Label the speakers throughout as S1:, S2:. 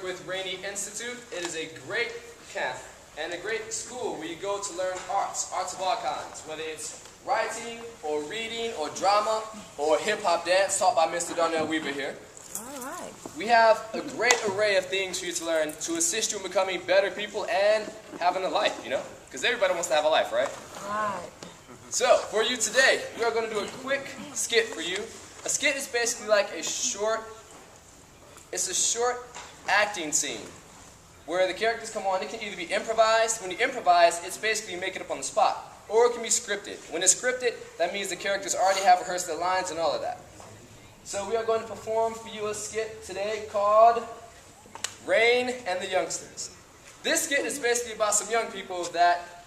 S1: work with Rainey Institute. It is a great camp and a great school where you go to learn arts of all kinds, whether it's writing or reading or drama or hip-hop dance taught by Mr. Darnell Weaver here.
S2: All right.
S1: We have a great array of things for you to learn to assist you in becoming better people and having a life, you know? Because everybody wants to have a life, right?
S2: Right.
S1: So, for you today, we are going to do a quick skit for you. A skit is basically like a short acting scene where the characters come on. It can either be improvised. When you improvise, it's basically you make it up on the spot. Or it can be scripted. When it's scripted, that means the characters already have rehearsed their lines and all of that. So we are going to perform for you a skit today called Rain and the Youngsters. This skit is basically about some young people that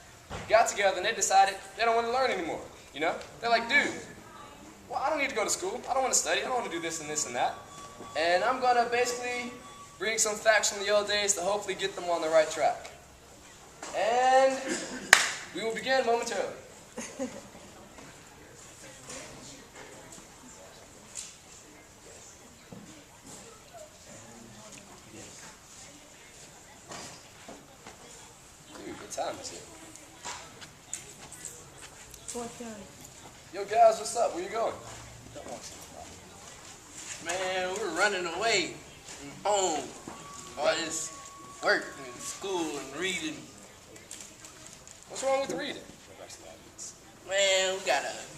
S1: got together and they decided they don't want to learn anymore. You know? They're like, dude, well, I don't need to go to school. I don't want to study. I don't want to do this and this and that. And I'm going to basically bring some facts from the old days to hopefully get them on the right track. And we will begin momentarily. Dude, what time is it?
S2: 4:30.
S1: Yo, guys, what's up? Where you going?
S3: Man, we're running away from home. All this work and school and reading.
S1: What's wrong with reading?
S3: Man,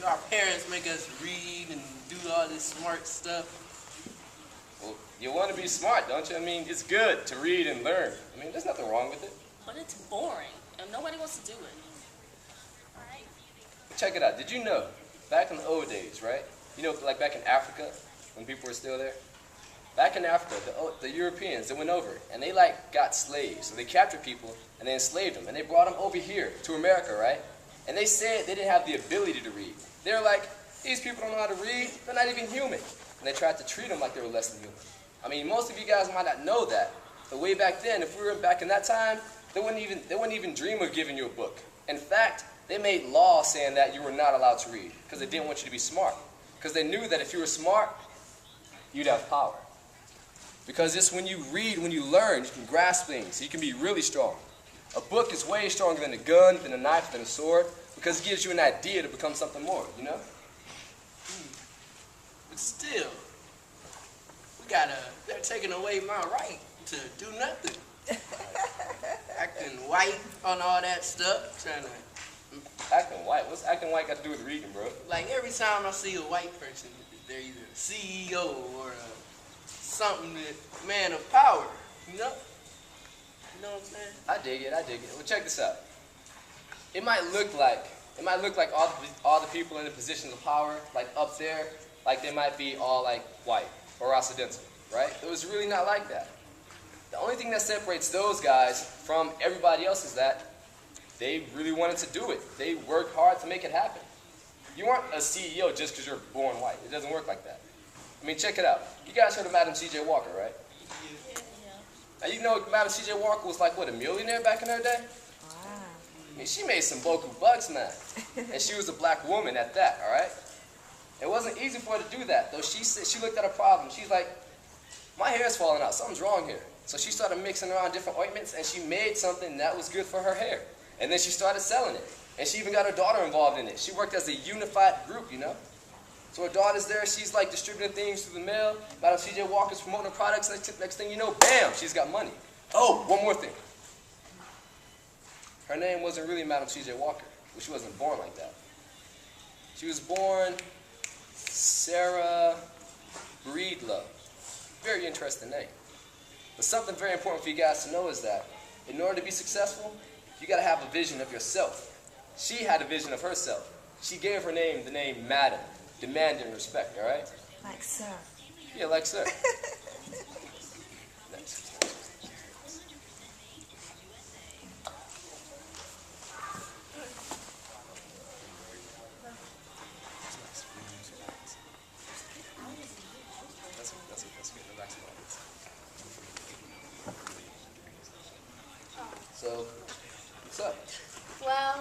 S3: our parents make us read and do all this smart stuff.
S1: Well, you want to be smart, don't you? I mean, it's good to read and learn. I mean, there's nothing wrong with it.
S4: But it's boring, and nobody wants to do it. Right?
S1: Check it out. Did you know, back in the old days, right? You know, like back in Africa, when people were still there? Back in Africa, the Europeans, they went over and they got slaves. So they captured people and they enslaved them. And they brought them over here to America, right? And they said they didn't have the ability to read. They were like, these people don't know how to read. They're not even human. And they tried to treat them like they were less than human. I mean, most of you guys might not know that. But way back then, if we were back in that time, they wouldn't even dream of giving you a book. In fact, they made laws saying that you were not allowed to read because they didn't want you to be smart. Because they knew that if you were smart, you'd have power. Because it's when you read, when you learn, you can grasp things. You can be really strong. A book is way stronger than a gun, than a knife, than a sword, because it gives you an idea to become something more, you know?
S3: But still, they're taking away my right to do nothing. Acting white on all that stuff, trying to...
S1: Acting white? What's acting white got to do with reading, bro?
S3: Like every time I see a white person, they're either a CEO or something that man of power, you know? You know what I'm saying?
S1: I dig it. Well, check this out. It might look like all the people in the positions of power, like up there, like they might be all like white or Occidental, right? It was really not like that. The only thing that separates those guys from everybody else is that they really wanted to do it. They worked hard to make it happen. You aren't a CEO just because you're born white. It doesn't work like that. I mean, check it out. You guys heard of Madam C.J. Walker, right?
S4: Yeah.
S1: Now, you know Madam C.J. Walker was like, what, a millionaire back in her day?
S2: Wow.
S1: I mean, she made some boku bucks, man. And she was a black woman at that, all right? It wasn't easy for her to do that, though. She looked at a problem. She's like, my hair's falling out. Something's wrong here. So she started mixing around different ointments, and she made something that was good for her hair. And then she started selling it. And she even got her daughter involved in it. She worked as a unified group, you know? So her daughter's there. She's like distributing things through the mail. Madam C.J. Walker's promoting her products. Next thing you know, bam, she's got money. Oh, one more thing. Her name wasn't really Madam C.J. Walker. Well, she wasn't born like that. She was born Sarah Breedlove. Very interesting name. But something very important for you guys to know is that in order to be successful, you got to have a vision of yourself. She had a vision of herself. She gave her name the name Madam, demanding respect, all right?
S2: Like sir.
S1: Yeah, like sir. Next. That's good. Relax about this. So, what's up?
S5: Well,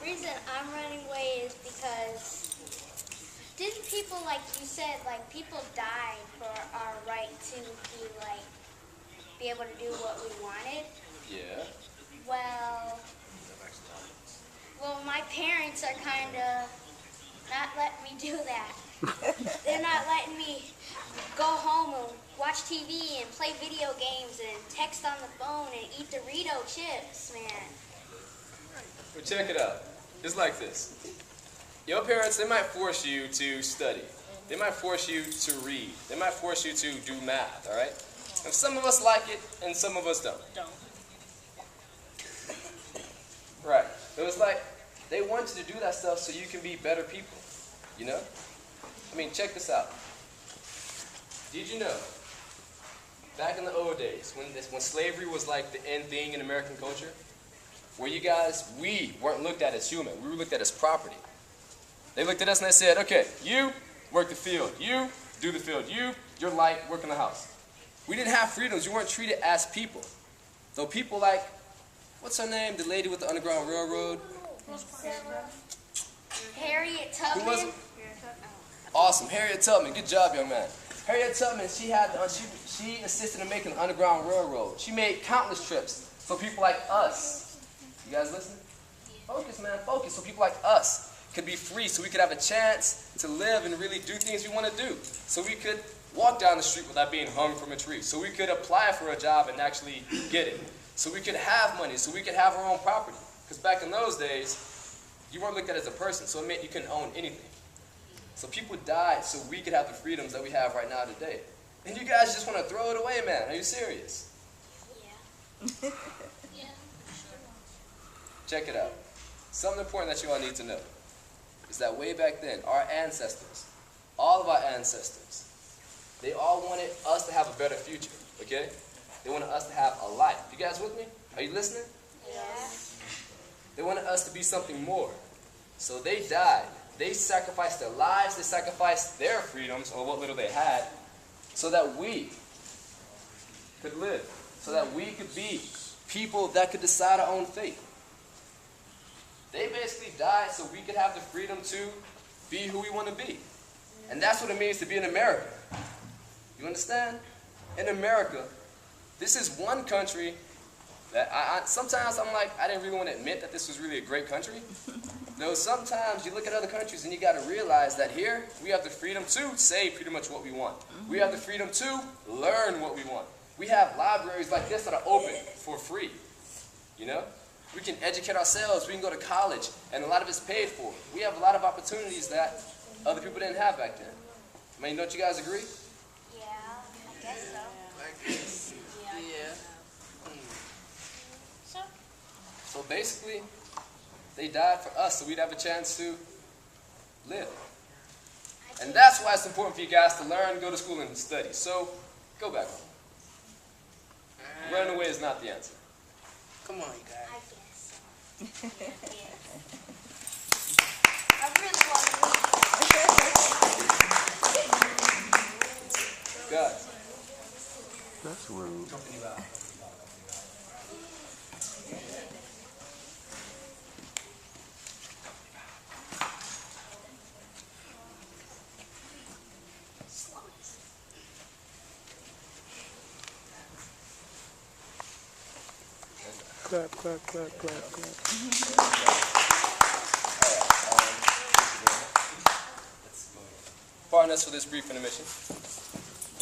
S5: reason I'm running away is because didn't people, like you said, like people died for our right to be be able to do what we wanted.
S1: Yeah.
S5: Well, my parents are kind of not letting me do that. They're not letting me go home and watch TV and play video games and text on the phone and eat Dorito chips, man.
S1: Well, check it out. It's like this. Your parents, they might force you to study. They might force you to read. They might force you to do math, all right? And some of us like it, and some of us don't.
S4: Don't.
S1: Right. It was like they want you to do that stuff so you can be better people, you know? I mean, check this out. Did you know, back in the old days, when slavery was like the end thing in American culture, where you guys, we weren't looked at as human. We were looked at as property. They looked at us and they said, okay, you work the field. You do the field. You're light, work in the house. We didn't have freedoms. We weren't treated as people. Though people like, what's her name? The lady with the Underground Railroad?
S5: Harriet Tubman.
S1: Who was it? Awesome. Harriet Tubman. Good job, young man. Harriet Tubman, she assisted in making the Underground Railroad. She made countless trips so people like us, you guys listening? Focus, man, focus. So people like us could be free, so we could have a chance to live and really do things we want to do. So we could walk down the street without being hung from a tree. So we could apply for a job and actually get it. So we could have money, so we could have our own property. Because back in those days, you weren't looked at as a person, so it meant you couldn't own anything. So people died so we could have the freedoms that we have right now today. And you guys just want to throw it away, man. Are you serious?
S5: Yeah.
S1: Check it out. Something important that you all need to know is that way back then, our ancestors, all of our ancestors, they all wanted us to have a better future, okay? They wanted us to have a life. You guys with me? Are you listening?
S5: Yeah.
S1: They wanted us to be something more. So they died. They sacrificed their lives. They sacrificed their freedoms, or what little they had, so that we could live, so that we could be people that could decide our own fate. They basically died so we could have the freedom to be who we want to be. And that's what it means to be an American. You understand? In America, this is one country that sometimes I'm like, I didn't really want to admit that this was really a great country. No, sometimes you look at other countries and you got to realize that here we have the freedom to say pretty much what we want. We have the freedom to learn what we want. We have libraries like this that are open for free. You know? We can educate ourselves. We can go to college, and a lot of it's paid for. We have a lot of opportunities that other people didn't have back then. I mean, don't you guys agree?
S5: Yeah, I guess so.
S3: Yeah.
S1: So basically, they died for us so we'd have a chance to live. And that's why it's important for you guys to learn, go to school, and study. So, go back home. Running away is not the answer.
S3: Come on, you guys.
S5: I guess so. Yeah. I really want to leave.
S1: Guys.
S6: That's rude.
S2: Clap, clap, clap, clap, clap.
S1: Pardon us for this brief intermission.